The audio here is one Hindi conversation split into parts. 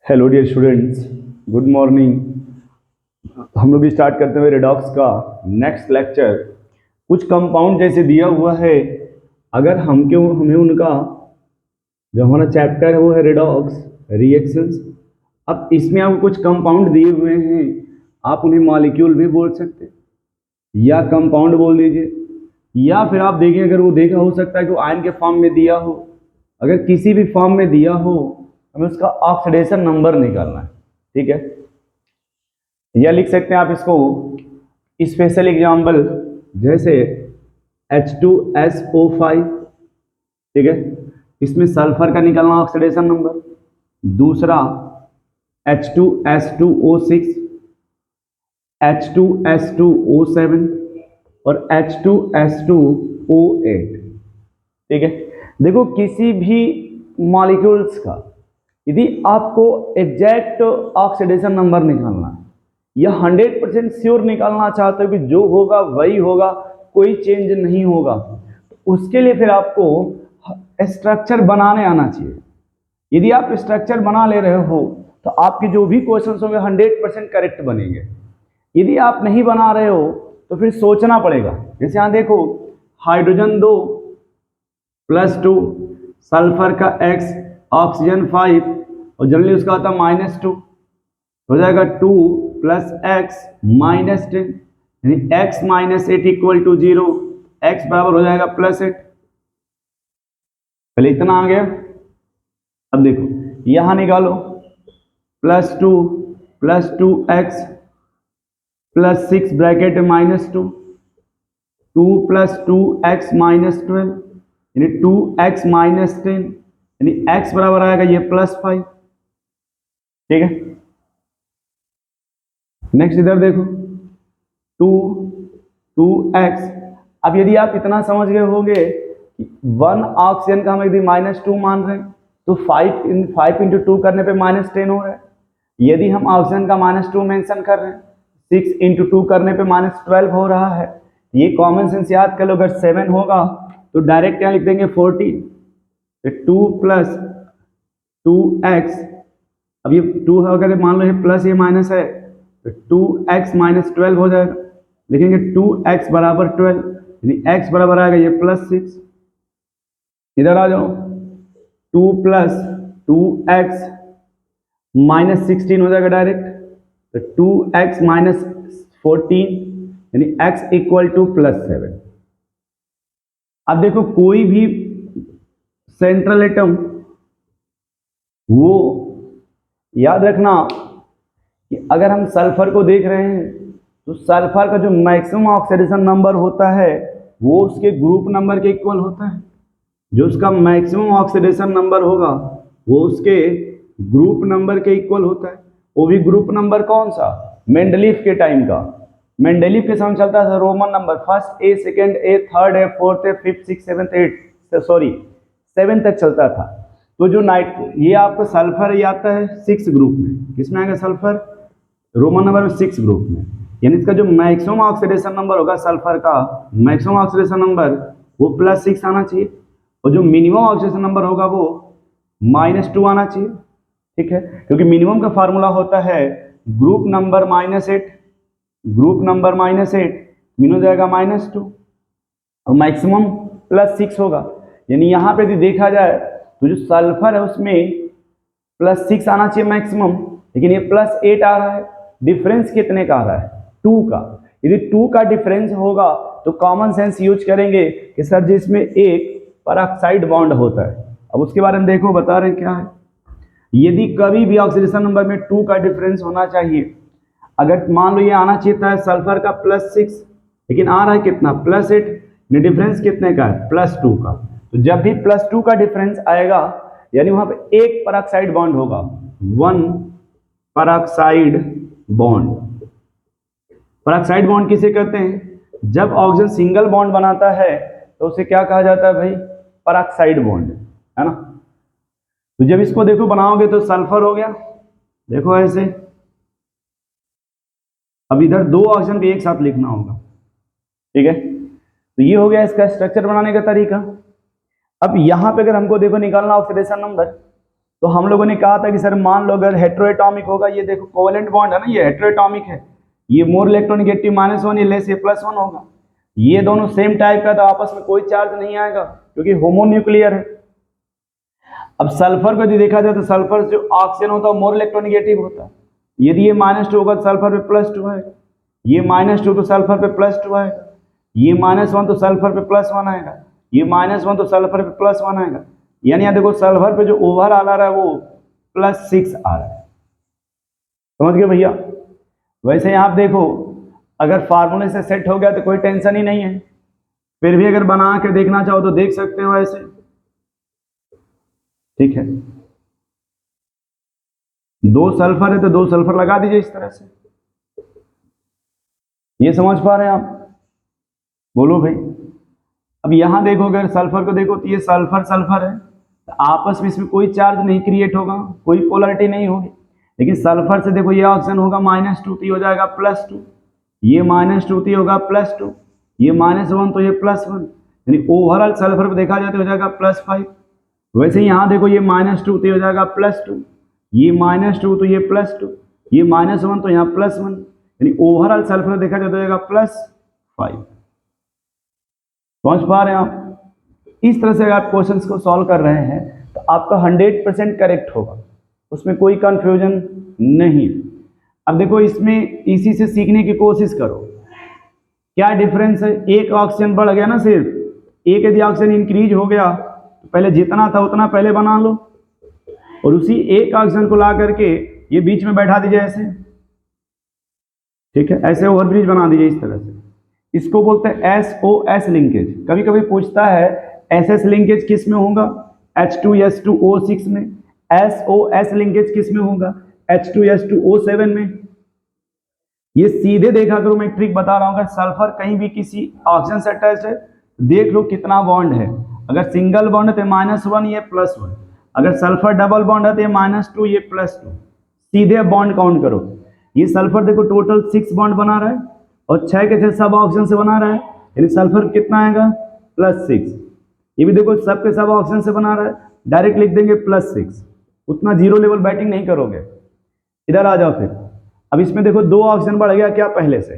Hello dear students, good morning. हम लोग स्टार्ट करते हुए रेडॉक्स का नेक्स्ट लेक्चर। कुछ कंपाउंड जैसे दिया हुआ है, अगर हमें उनका जो हमारा चैप्टर है वो है रेडॉक्स रिएक्शंस। अब इसमें आपको कुछ कंपाउंड दिए हुए हैं, आप उन्हें मॉलिक्यूल भी बोल सकते हैं या कंपाउंड बोल दीजिए, या फिर आप देखिए अगर वो देखा हो सकता है कि वो आयन के फॉर्म में दिया हो। अगर किसी भी फॉर्म में दिया हो, हमें उसका ऑक्सीडेशन नंबर निकालना है, ठीक है। या लिख सकते हैं आप इसको स्पेशल एग्जाम्पल, जैसे H2SO5, ठीक है। इसमें सल्फर का निकालना ऑक्सीडेशन नंबर। दूसरा H2S2O6, H2S2O7 और H2S2O8, ठीक है। देखो किसी भी मॉलिक्यूल्स का यदि आपको एग्जैक्ट ऑक्सीडेशन नंबर निकालना है या 100% श्योर निकालना चाहते हो कि जो होगा वही होगा, कोई चेंज नहीं होगा, तो उसके लिए फिर आपको स्ट्रक्चर बनाने आना चाहिए। यदि आप स्ट्रक्चर बना ले रहे हो तो आपके जो भी क्वेश्चंस होंगे 100% करेक्ट बनेंगे। यदि आप नहीं बना रहे हो तो फिर सोचना पड़ेगा। जैसे यहाँ देखो, हाइड्रोजन 2 + 2, सल्फर का X, ऑक्सीजन 5 और जनरली उसका आता है -2, हो जाएगा 2 + x -10, यानी x - 8 = 0, x बराबर हो जाएगा +8। पहले इतना आ गया। अब देखो यहां निकालो, +2 + 2x + 6 ब्रैकेट -2, 2 + 2x -12 यानी 2x -10, यानी x बराबर आएगा ये +5, ठीक है। नेक्स्ट इधर देखो 2x। अब यदि आप इतना समझ गए होंगे कि 1 ऑक्सीजन का हम यदि -2 मान रहे हैं तो 5 × 2 करने पे -10 हो रहा है। यदि हम ऑक्सीजन का -2 मेंशन कर रहे हैं, 6 × 2 करने पे -12 हो रहा है। ये कॉमन सेंस याद कर लो, अगर 7 होगा तो डायरेक्ट यहाँ लिख देंगे 14, तो 2 + 2x। अब ये 2 अगर मान लो ये प्लस ये माइनस है तो 2x - 12 हो जाएगा। लिखेंगे 2x बराबर 12, यानी x बराबर आएगा ये +6। इधर आ जाओ, 2 + 2x -16 हो जाएगा डायरेक्ट, तो 2x - 14 यानी x = +7। अब देखो कोई भी सेंट्रल एटम, वो याद रखना कि अगर हम सल्फर को देख रहे हैं तो सल्फर का जो मैक्सिमम ऑक्सीडेशन नंबर होता है वो उसके ग्रुप नंबर के इक्वल होता है। जो उसका मैक्सिमम ऑक्सीडेशन नंबर होगा वो उसके ग्रुप नंबर के इक्वल होता है। वो भी ग्रुप नंबर कौन सा? मेंडलीफ के टाइम का। मेंडलीफ के समय चलता था Roman number, first A, second A, third A, fourth A, fifth, six, seventh, eight, sorry 7 तक चलता था। तो जो ये आपका सल्फर ये आता है 6 ग्रुप में। किसमें आएगा सल्फर? रोमन नंबर में 6 ग्रुप में। यानी इसका जो मैक्सिमम ऑक्सीडेशन नंबर होगा सल्फर का, मैक्सिमम ऑक्सीडेशन नंबर वो +6 आना चाहिए, और जो मिनिमम ऑक्सीडेशन नंबर होगा वो -2 आना चाहिए, ठीक है। क्योंकि मिनिमम का फार्मूला होता है group number -8, group number -8 mean हो जाएगा -2 और मैक्सिमम +6 होगा। यानी यहाँ पे यदि देखा जाए तो जो सल्फर है उसमें +6 आना चाहिए मैक्सिमम, लेकिन ये +8 आ रहा है। डिफरेंस कितने का आ रहा है? 2 का। यदि 2 का डिफरेंस होगा तो कॉमन सेंस यूज करेंगे कि सर जिसमें एक पेरोक्साइड बॉन्ड होता है। अब उसके बारे में देखो, बता रहे हैं क्या है। यदि कभी भी ऑक्सीडेशन नंबर में 2 का डिफरेंस होना चाहिए, अगर मान लो ये आना चाहिए था सल्फर का +6, लेकिन आ रहा है कितना? +8। डिफरेंस कितने का है? +2 का। तो जब भी +2 का डिफरेंस आएगा यानी वहां पे एक पेरोक्साइड बॉन्ड होगा, 1 पेरोक्साइड बॉन्ड। पेरोक्साइड बॉन्ड किसे कहते हैं? जब ऑक्सीजन सिंगल बॉन्ड बनाता है तो उसे क्या कहा जाता है भाई? पेरोक्साइड बॉन्ड, है ना। तो जब इसको देखो बनाओगे तो सल्फर हो गया, देखो ऐसे। अब इधर 2 ऑक्सीजन भी एक साथ लिखना होगा, ठीक है। तो ये हो गया इसका स्ट्रक्चर बनाने का तरीका। अब यहां पे अगर हमको देखो निकालना ऑक्सीडेशन नंबर, तो हम लोगों ने कहा था कि सर मान लो अगर हेटेरोएटॉमिक होगा, ये देखो कोवेलेंट बॉन्ड है ना, ये हेटेरोएटॉमिक है, ये मोर इलेक्ट्रोनेगेटिव -1, ये लेस ये +1 होगा। ये दोनों सेम टाइप का, तो आपस में कोई चार्ज नहीं आएगा क्योंकि होमोन्यूक्लियर है। अब सल्फर को यदि देखा जाए तो सल्फर जो ऑक्सीजन होता है मोर इलेक्ट्रोनेगेटिव होता है। यदि ये -2 होगा तो सल्फर पे +2 आएगा, ये -2 तो सल्फर पे +2 आएगा, ये -1 तो सल्फर पे +1 आएगा, ये -1 तो सल्फर पे +1 आएगा। यानी यहाँ देखो सल्फर पे जो ओवरऑल आ रहा है वो +6 आ रहा है। समझ गए भैया? वैसे यहाँ आप देखो, अगर फार्मूले से सेट हो गया तो कोई टेंशन ही नहीं है, फिर भी अगर बना के देखना चाहो तो देख सकते हो ऐसे, ठीक है। 2 सल्फर है तो 2 सल्फर लगा दीजिए इस तरह से। ये समझ पा रहे हैं आप? बोलो भाई। अब यहां देखो, अगर सल्फर को देखो तो ये सल्फर सल्फर है, तो आपस में इसमें कोई चार्ज नहीं क्रिएट होगा, कोई पोलरिटी नहीं होगी। लेकिन सल्फर से देखो ये ऑक्सीजन होगा -2 तो हो जाएगा +2, ये -2 तो होगा +2, ये -1 तो ये +1, यानी ओवरऑल सल्फर पे देखा जाए तो हो जाएगा +5। वैसे ही यहाँ देखो ये -2 तो हो जाएगा +2, ये -2 तो ये +2, ये -1 तो यहाँ +1, यानी ओवरऑल सल्फर देखा जाए तो हो जाएगा +5। समझ पा रहे हैं आप? इस तरह से अगर आप क्वेश्चंस को सॉल्व कर रहे हैं तो आपका 100% करेक्ट होगा, उसमें कोई कंफ्यूजन नहीं। अब देखो इसमें इसी से सीखने की कोशिश करो, क्या डिफरेंस है। एक ऑक्सीजन बढ़ गया ना, सिर्फ एक यदि ऑक्सीजन इंक्रीज हो गया तो पहले जितना था उतना पहले बना लो, और उसी एक ऑक्सीजन को ला करके ये बीच में बैठा दीजिए ऐसे, ठीक है, ऐसे ओवरब्रिज बना दीजिए इस तरह से। इसको बोलते हैं SOS लिंकेज। कभी कभी पूछता है SS लिंकेज किस में होगा, H2S2O6 में। SOS लिंकेज किस में होगा, H2S2O7 में। ये सीधे देखा करो, मैं ट्रिक बता रहा हूं, अगर सल्फर कहीं भी किसी ऑक्सीजन से अटैच है, देख लो कितना बॉन्ड है। अगर सिंगल बॉन्ड है तो -1 ये +1, अगर सल्फर डबल बॉन्ड है तो ये -2 ये +2। सीधे बॉन्ड काउंट करो। ये सल्फर देखो टोटल 6 बॉन्ड बना रहा है और 6 के 6 सब ऑक्सीजन से बना रहा है, यानी सल्फर कितना आएगा +6। ये भी देखो सब के सब ऑक्सीजन से बना रहा है, डायरेक्ट लिख देंगे +6, उतना जीरो लेवल बैटिंग नहीं करोगे। इधर आ जाओ फिर। अब इसमें देखो 2 ऑक्सीजन बढ़ गया क्या पहले से,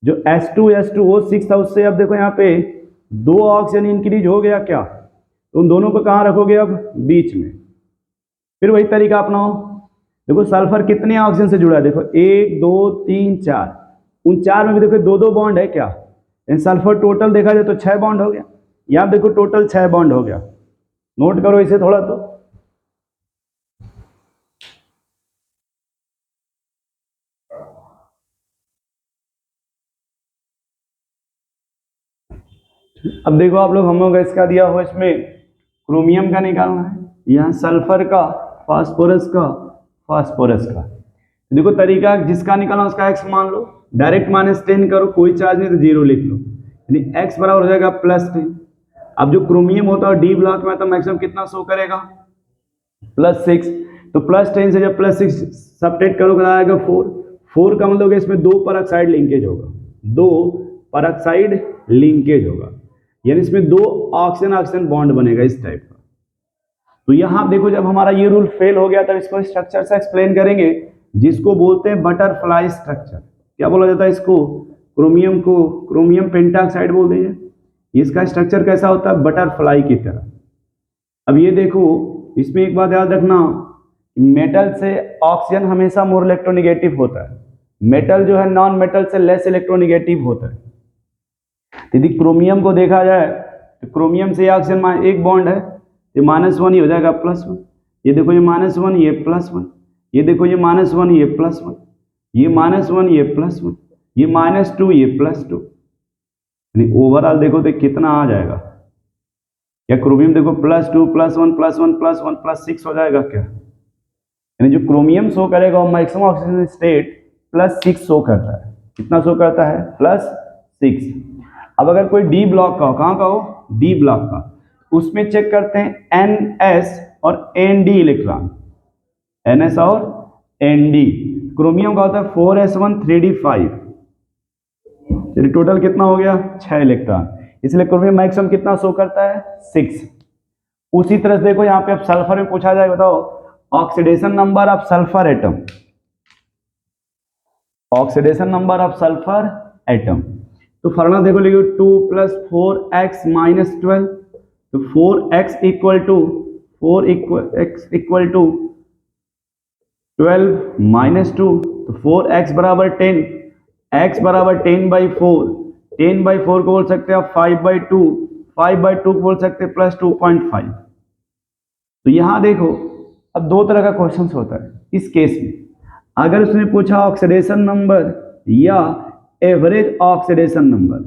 जो H2S2O6 था उससे अब देखो यहाँ पे 2 ऑक्सीजन इंक्रीज हो गया क्या, तो उन दोनों को कहाँ रखोगे अब बीच में। फिर वही तरीका अपनाओ। देखो सल्फर कितने ऑक्सीजन से जुड़ा है, देखो 1 2 3 4, उन 4 में भी देखो 2-2 बॉन्ड है क्या, सल्फर टोटल देखा जाए तो 6 बॉन्ड हो गया। यहाँ देखो टोटल 6 बॉन्ड हो गया। नोट करो इसे थोड़ा। तो अब देखो आप लोग, हम लोग इसका दिया हो, इसमें क्रोमियम का निकालना है, यहाँ सल्फर का, फास्फोरस का, फास्फोरस का। देखो तरीका जिसका निकालना उसका x मान लो, डायरेक्ट -10 करो, कोई चार्ज नहीं तो 0 लिख लो, यानी x बराबर हो जाएगा +10। अब जो क्रोमियम होता है डी ब्लॉक में तो मैक्सिमम कितना शो करेगा +6, तो +10 से जब +6 सब्ट्रैक्ट करोगे आएगा 4 का मतलब इसमें 2 परऑक्साइड लिंकेज होगा, 2 परऑक्साइड लिंकेज होगा, यानी इसमें 2 ऑक्सीजन ऑक्सीजन बॉन्ड बनेगा इस टाइप का। तो यहां देखो जब हमारा ये रूल फेल हो गया तब इसको स्ट्रक्चर से एक्सप्लेन करेंगे, जिसको बोलते हैं बटरफ्लाई स्ट्रक्चर। क्या बोला जाता है इसको, क्रोमियम को क्रोमियम पेंटाऑक्साइड बोल दीजिए। इसका स्ट्रक्चर कैसा होता है, बटरफ्लाई की तरह। अब ये देखो इसमें एक बात याद रखना, मेटल से ऑक्सीजन हमेशा मोर इलेक्ट्रोनेगेटिव होता है, मेटल जो है नॉन मेटल से लेस इलेक्ट्रोनेगेटिव होता है। यदि क्रोमियम को देखा जाए तो क्रोमियम से ऑक्सीजन एक बॉन्ड है, ये -1 ही हो जाएगा +1। ये देखो ये -1 ये +1, ये देखो ये -1 ये +1, ये -1 ये +1, ये -2 ये +2, यानी ओवरऑल देखो तो कितना आ जाएगा। या क्रोमियम देखो +2 +1 +1 +1 +6 हो जाएगा क्या, यानी जो क्रोमियम शो करेगा वो मैक्सिमम ऑक्सीजन स्टेट +6 शो करता है। कितना शो करता है, +6। अब अगर कोई डी ब्लॉक का हो, कहाँ का हो, डी ब्लॉक का, उसमें चेक करते हैं NS और ND इलेक्ट्रॉन, NS और ND। क्रोमियम का होता है 4s1 3d5, चलिए टोटल कितना हो गया 6 इलेक्ट्रॉन, इसलिए क्रोमियम मैक्सिमम कितना शो करता है 6। उसी तरह से देखो यहाँ पे अब सल्फर में पूछा जाए, बताओ oxidation number of sulphur atom, oxidation number of sulphur atom. तो फॉर्मूला देखो लिखो 2 + 4x - 12, तो 4x इक्वल टू 12 - 2, तो 4x बराबर 10, x बराबर 10/4, 10/4 को बोल सकते हैं आप 5/2, 5/2 को बोल सकते हैं +2.5। तो यहां देखो अब दो तरह का क्वेश्चन होता है इस केस में। अगर उसने पूछा ऑक्सीडेशन नंबर या एवरेज ऑक्सीडेशन नंबर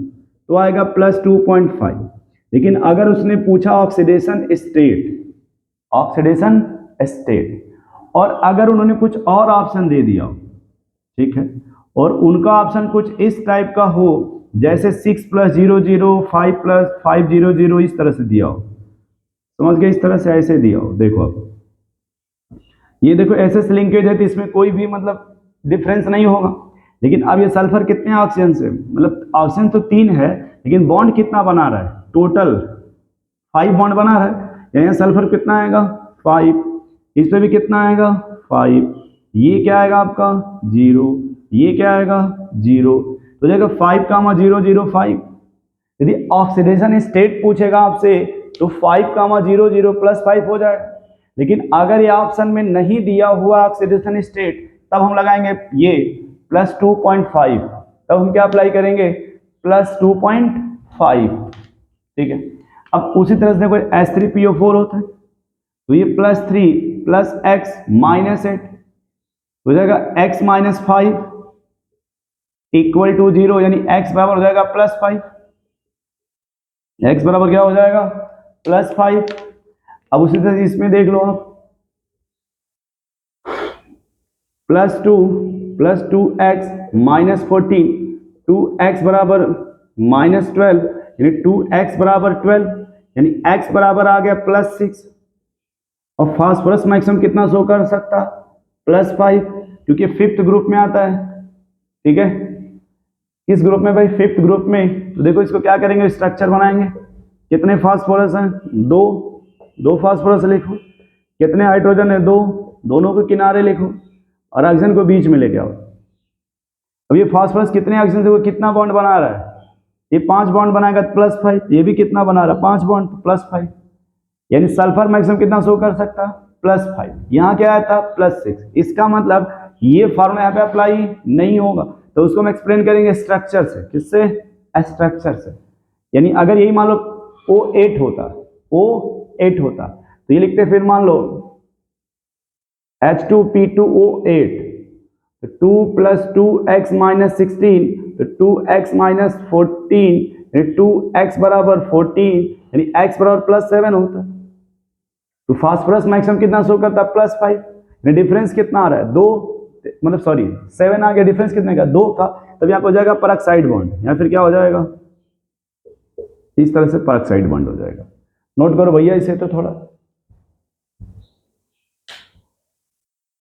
तो आएगा +2.5। लेकिन अगर उसने पूछा ऑक्सीडेशन स्टेट, ऑक्सीडेशन स्टेट, और अगर उन्होंने कुछ और ऑप्शन दे दिया हो, ठीक है, और उनका ऑप्शन कुछ इस टाइप का हो जैसे 6 + 00, 5 + 500 इस तरह से दिया हो, समझ गए, इस तरह से ऐसे दिया हो, देखो अब ये देखो एसएस लिंकेज है तो इसमें कोई भी मतलब डिफरेंस नहीं होगा। लेकिन अब ये सल्फर कितने ऑक्सीजन से, मतलब ऑक्सीजन तो 3 है लेकिन बॉन्ड कितना बना रहा है, टोटल 5 बॉन्ड बना रहा है। यहाँ सल्फर कितना आएगा 5, इस पे भी कितना आएगा 5, ये क्या आएगा आपका 0, ये क्या आएगा 0, तो जाएगा 5,005। यदि ऑक्सीडेशन स्टेट पूछेगा आपसे तो 5,00 + 5 हो जाएगा। लेकिन अगर ये ऑप्शन में नहीं दिया हुआ ऑक्सीडेशन स्टेट तब हम लगाएंगे ये +2.5, तब हम क्या अप्लाई करेंगे +2.5, ठीक है। अब उसी तरह से देखो H3PO4 होता है तो ये +3 + x - 8 हो जाएगा x - 5 = 0, यानी x बराबर हो जाएगा +5, x बराबर क्या हो जाएगा +5। अब उसी तरह इसमें देख लो आप +2 + 2x - 14, 2x बराबर -12, यानी 2x बराबर 12, यानी x बराबर आ गया +6। और फास्फोरस मैक्सिमम कितना शो कर सकता +5, क्योंकि 5th ग्रुप में आता है, ठीक है। किस ग्रुप में भाई 5th ग्रुप में। तो देखो इसको क्या करेंगे, स्ट्रक्चर बनाएंगे। कितने फास्फोरस हैं 2 फास्फोरस लिखो, कितने हाइड्रोजन है 2, दोनों के किनारे लिखो और ऑक्सीजन को बीच में लेके आओ। अब ये फास्फोरस कितने ऑक्सीजन से वो कितना बॉन्ड बना रहा है, ये 5 बॉन्ड बनाएगा +5, ये भी कितना बना रहा है 5 बॉन्ड +5, यानी सल्फर मैक्सिमम कितना शो कर सकता +5। यहाँ क्या आया था +6। इसका मतलब ये फार्मूला यहाँ पे अप्लाई नहीं होगा, तो उसको हम एक्सप्लेन करेंगे स्ट्रक्चर से। किससे, स्ट्रक्चर से। यानी अगर यही मान लो O8 होता, O8 होता तो ये लिखते फिर मान लो H2P2O8, तो 2 + 2x - 16, तो 2x - 14, यानी 2x बराबर 14, यानी x बराबर +7 होता। तो फास्फोरस मैक्सिमम कितना शो करता +5, यानी डिफरेंस कितना आ रहा है 2, मतलब सॉरी 7 आ गया, डिफरेंस कितने का 2 का, तब यहाँ पे हो जाएगा परऑक्साइड बॉन्ड, या फिर क्या हो जाएगा इस तरह से परऑक्साइड बॉन्ड हो जाएगा। नोट करो भैया इसे तो थोड़ा।